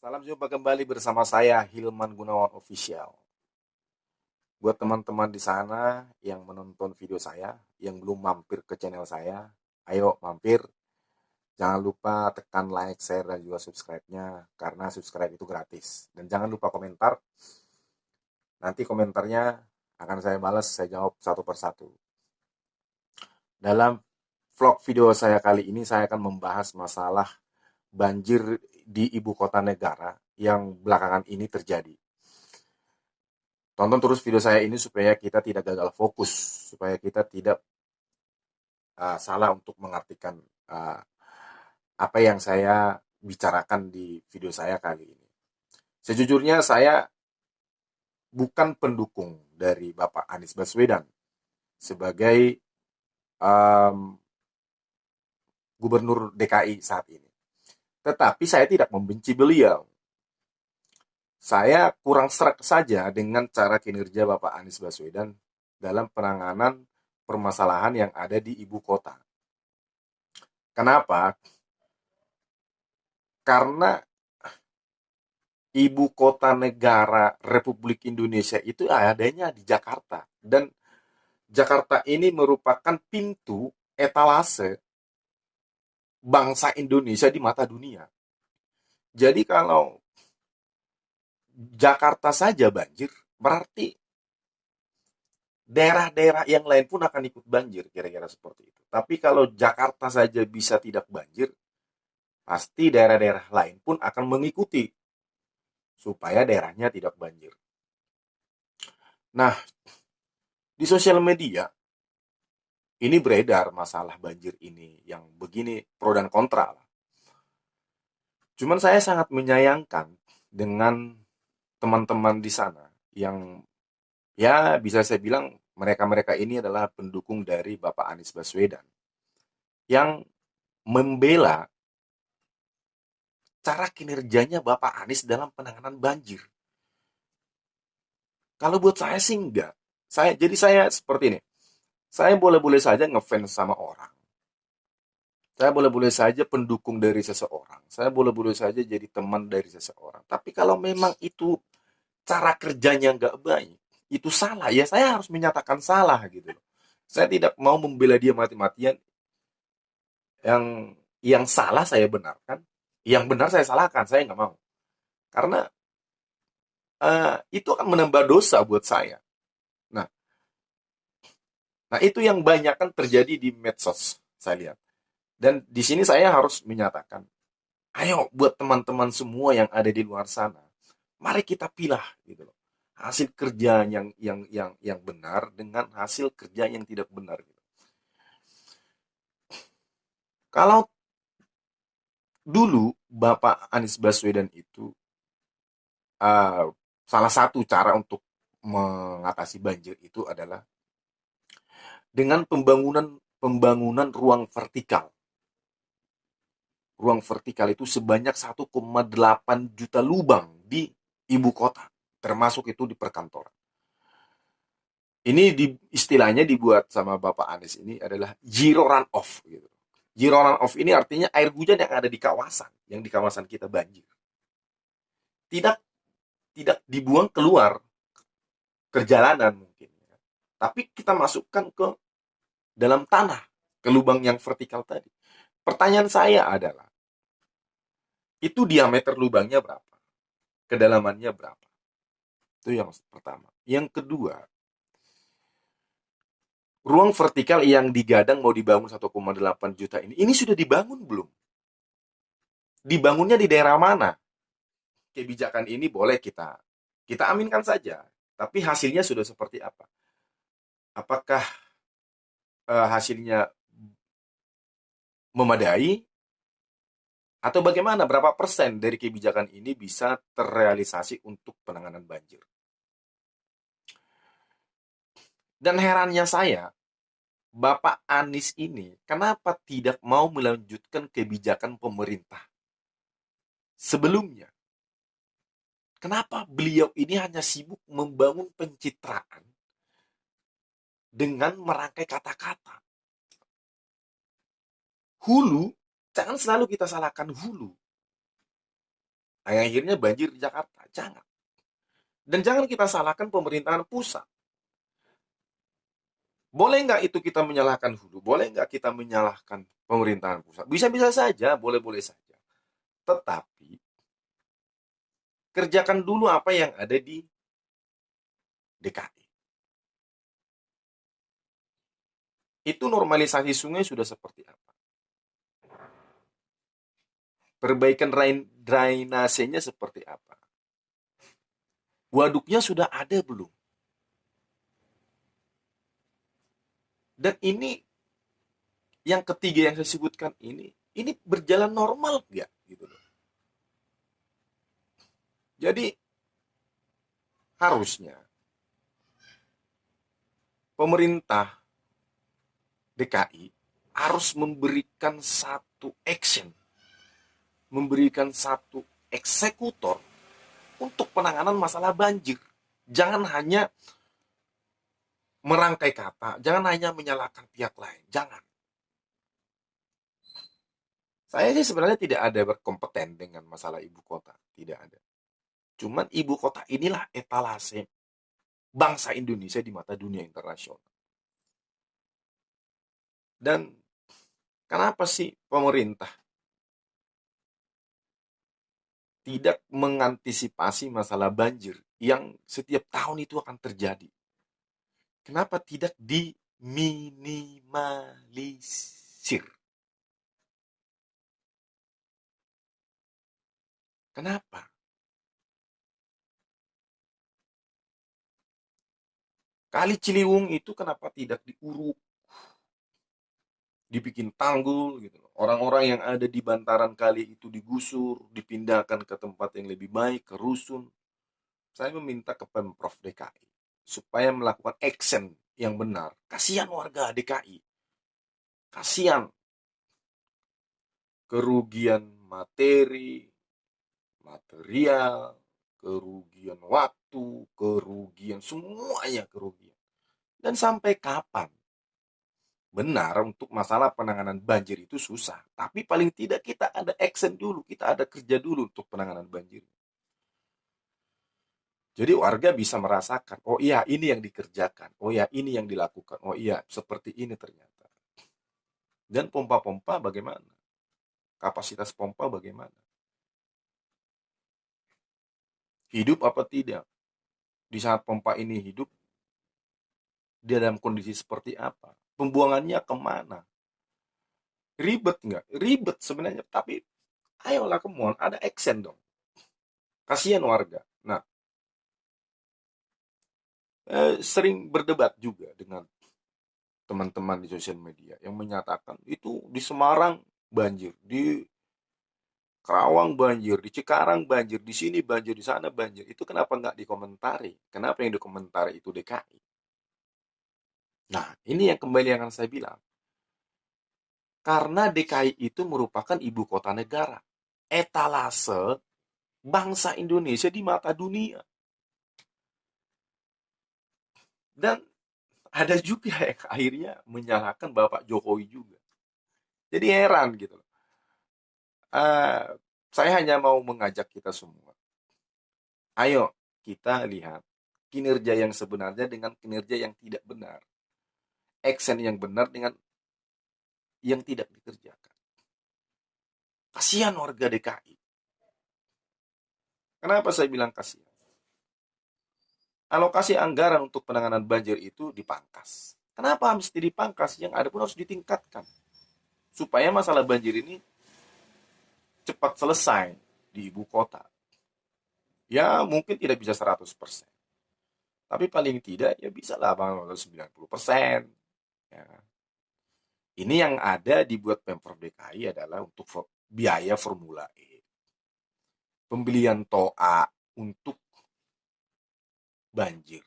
Salam jumpa kembali bersama saya Hilman Gunawan Official. Buat teman-teman di sana yang menonton video saya, yang belum mampir ke channel saya, ayo mampir. Jangan lupa tekan like, share, dan juga subscribe-nya, karena subscribe itu gratis. Dan jangan lupa komentar, nanti komentarnya akan saya balas, saya jawab satu persatu. Dalam vlog video saya kali ini, saya akan membahas masalah banjir di ibu kota negara yang belakangan ini terjadi. Tonton terus video saya ini supaya kita tidak gagal fokus, supaya kita tidak salah untuk mengartikan uh, apa yang saya bicarakan di video saya kali ini. Sejujurnya saya bukan pendukung dari Bapak Anies Baswedan sebagai um, gubernur DKI saat ini. Tetapi saya tidak membenci beliau. Saya kurang sreg saja dengan cara kinerja Bapak Anies Baswedan dalam penanganan permasalahan yang ada di ibu kota. Kenapa? Karena ibu kota negara Republik Indonesia itu adanya di Jakarta. Dan Jakarta ini merupakan pintu etalase bangsa Indonesia di mata dunia. Jadi kalau Jakarta saja banjir, berarti daerah-daerah yang lain pun akan ikut banjir, kira-kira seperti itu. Tapi kalau Jakarta saja bisa tidak banjir, pasti daerah-daerah lain pun akan mengikuti supaya daerahnya tidak banjir. Nah, di sosial media ini beredar masalah banjir ini yang begini pro dan kontra lah. Cuman saya sangat menyayangkan dengan teman-teman di sana yang ya bisa saya bilang mereka-mereka ini adalah pendukung dari Bapak Anies Baswedan yang membela cara kinerjanya Bapak Anies dalam penanganan banjir. Kalau buat saya sih enggak. Saya seperti ini. Saya boleh-boleh saja ngefans sama orang. Saya boleh-boleh saja pendukung dari seseorang. Saya boleh-boleh saja jadi teman dari seseorang. Tapi kalau memang itu cara kerjanya nggak baik, itu salah, ya saya harus menyatakan salah gitu loh. Saya tidak mau membela dia mati-matian. Yang salah saya benarkan, yang benar saya salahkan. Saya nggak mau. Karena itu akan menambah dosa buat saya. Nah, nah itu yang banyak kan terjadi di medsos, saya lihat. Dan di sini saya harus menyatakan, ayo buat teman-teman semua yang ada di luar sana, mari kita pilah gitu loh. Hasil kerja yang benar dengan hasil kerja yang tidak benar gitu. Kalau dulu Bapak Anies Baswedan itu uh, salah satu cara untuk mengatasi banjir itu adalah dengan pembangunan ruang vertikal. Ruang vertikal itu sebanyak 1,8 juta lubang di ibu kota, termasuk itu di perkantoran. Ini istilahnya dibuat sama Bapak Anies ini adalah zero runoff gitu. Zero runoff ini artinya air hujan yang ada di kawasan, yang di kawasan kita banjir. Tidak tidak dibuang keluar ke jalanan mungkin. Tapi kita masukkan ke dalam tanah, ke lubang yang vertikal tadi. Pertanyaan saya adalah, itu diameter lubangnya berapa? Kedalamannya berapa? Itu yang pertama. Yang kedua, ruang vertikal yang digadang mau dibangun 1,8 juta ini sudah dibangun belum? Dibangunnya di daerah mana? Kebijakan ini boleh kita aminkan saja, tapi hasilnya sudah seperti apa? Apakah hasilnya memadai atau bagaimana? Berapa persen dari kebijakan ini bisa terrealisasi untuk penanganan banjir? Dan herannya saya, Bapak Anies ini kenapa tidak mau melanjutkan kebijakan pemerintah sebelumnya? Kenapa beliau ini hanya sibuk membangun pencitraan dengan merangkai kata-kata? Hulu, jangan selalu kita salahkan hulu. Akhirnya banjir di Jakarta. Jangan. Dan jangan kita salahkan pemerintahan pusat. Boleh nggak itu kita menyalahkan hulu? Boleh nggak kita menyalahkan pemerintahan pusat? Bisa-bisa saja, boleh-boleh saja. Tetapi, kerjakan dulu apa yang ada di DKI. Itu normalisasi sungai sudah seperti apa? Perbaikan drainasenya seperti apa? Waduknya sudah ada belum? Dan ini yang ketiga yang saya sebutkan ini berjalan normal nggak gitu loh. Jadi harusnya pemerintah DKI harus memberikan satu action, memberikan satu eksekutor untuk penanganan masalah banjir. Jangan hanya merangkai kata, jangan hanya menyalahkan pihak lain, jangan. Saya sih sebenarnya tidak ada berkompeten dengan masalah ibu kota, tidak ada. Cuman ibu kota inilah etalase bangsa Indonesia di mata dunia internasional. Dan kenapa sih pemerintah tidak mengantisipasi masalah banjir yang setiap tahun itu akan terjadi? Kenapa tidak diminimalisir? Kenapa? Kali Ciliwung itu kenapa tidak diuruk, dibikin tanggul gitu. Orang-orang yang ada di bantaran kali itu digusur, dipindahkan ke tempat yang lebih baik, ke rusun. Saya meminta ke Pemprov DKI supaya melakukan action yang benar. Kasihan warga DKI. Kasihan kerugian materi, material, kerugian waktu, kerugian, semuanya kerugian. Dan sampai kapan? Benar, untuk masalah penanganan banjir itu susah. Tapi paling tidak kita ada action dulu, kita ada kerja dulu untuk penanganan banjir. Jadi warga bisa merasakan, oh iya ini yang dikerjakan, oh iya ini yang dilakukan, oh iya seperti ini ternyata. Dan pompa-pompa bagaimana? Kapasitas pompa bagaimana? Hidup apa tidak? Di saat pompa ini hidup, dia dalam kondisi seperti apa? Pembuangannya kemana? Ribet nggak? Ribet sebenarnya, tapi ayolah kemuan, ada action dong. Kasihan warga. Nah, sering berdebat juga dengan teman-teman di sosial media yang menyatakan itu di Semarang banjir, di Karawang banjir, di Cikarang banjir, di sini banjir, di sana banjir. Itu kenapa nggak dikomentari? Kenapa yang dikomentari itu DKI? Nah, ini yang kembali yang saya bilang. Karena DKI itu merupakan ibu kota negara. Etalase bangsa Indonesia di mata dunia. Dan ada juga yang akhirnya menyalahkan Bapak Jokowi juga. Jadi heran gitu. Saya hanya mau mengajak kita semua. Ayo kita lihat kinerja yang sebenarnya dengan kinerja yang tidak benar. Action yang benar dengan yang tidak dikerjakan. Kasihan warga DKI. Kenapa saya bilang kasihan? Alokasi anggaran untuk penanganan banjir itu dipangkas. Kenapa mesti dipangkas? Yang ada pun harus ditingkatkan. Supaya masalah banjir ini cepat selesai di ibu kota. Ya mungkin tidak bisa 100%. Tapi paling tidak ya bisa lah 90%. Ya. Ini yang ada dibuat Pemprov DKI adalah untuk biaya Formula E. Pembelian TOA untuk banjir.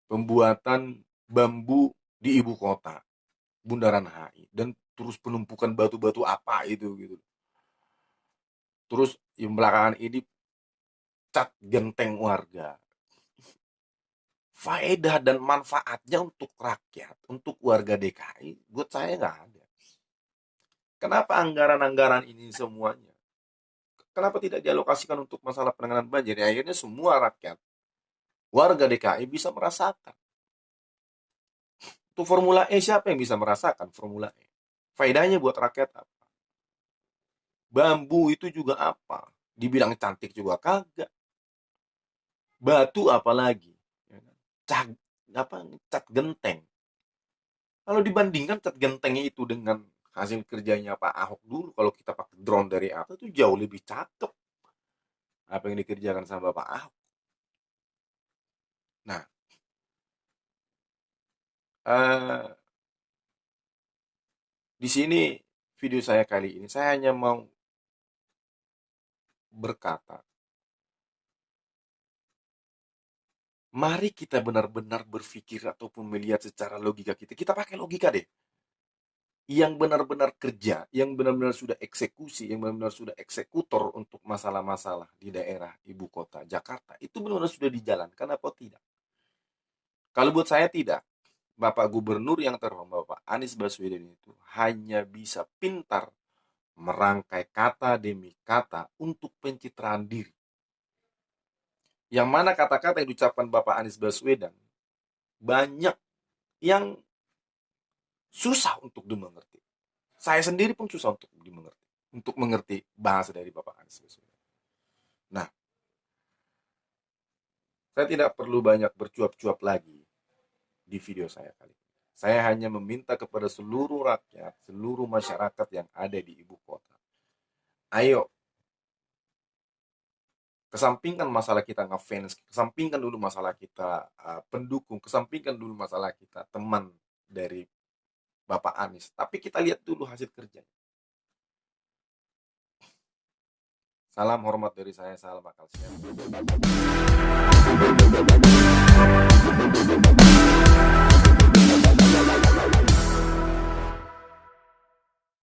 Pembuatan bambu di ibu kota, Bundaran HI, dan terus penumpukan batu-batu apa itu gitu. Terus yang belakangan ini cat genteng warga. Faedah dan manfaatnya untuk rakyat, untuk warga DKI, buat saya nggak ada. Kenapa anggaran-anggaran ini semuanya? Kenapa tidak dialokasikan untuk masalah penanganan banjir? Ya, akhirnya semua rakyat, warga DKI bisa merasakan. Untuk Formula E, siapa yang bisa merasakan Formula E? Faedahnya buat rakyat apa? Bambu itu juga apa? Dibilang cantik juga kagak. Batu apalagi? Ya kan? Cat genteng. Kalau dibandingkan cat gentengnya itu dengan hasil kerjanya Pak Ahok dulu, kalau kita pakai drone dari atas itu jauh lebih cakep apa yang dikerjakan sama Pak Ahok. Nah, di sini video saya kali ini saya hanya mau berkata, mari kita benar-benar berpikir ataupun melihat secara logika kita. Kita pakai logika deh. Yang benar-benar kerja, yang benar-benar sudah eksekusi, yang benar-benar sudah eksekutor untuk masalah-masalah di daerah ibu kota Jakarta, itu benar-benar sudah dijalankan apa tidak? Kalau buat saya tidak. Bapak Gubernur yang terhormat Bapak Anies Baswedan itu hanya bisa pintar merangkai kata demi kata untuk pencitraan diri. Yang mana kata-kata yang diucapkan Bapak Anies Baswedan banyak yang susah untuk dimengerti. Saya sendiri pun susah untuk dimengerti, untuk mengerti bahasa dari Bapak Anies Baswedan. Nah, saya tidak perlu banyak bercuap-cuap lagi di video saya kali ini. Saya hanya meminta kepada seluruh rakyat, seluruh masyarakat yang ada di ibu kota. Ayo, kesampingkan masalah kita ngefans, kesampingkan dulu masalah kita pendukung, kesampingkan dulu masalah kita teman dari Bapak Anies. Tapi kita lihat dulu hasil kerjanya. Salam hormat dari saya, salam akal sehat.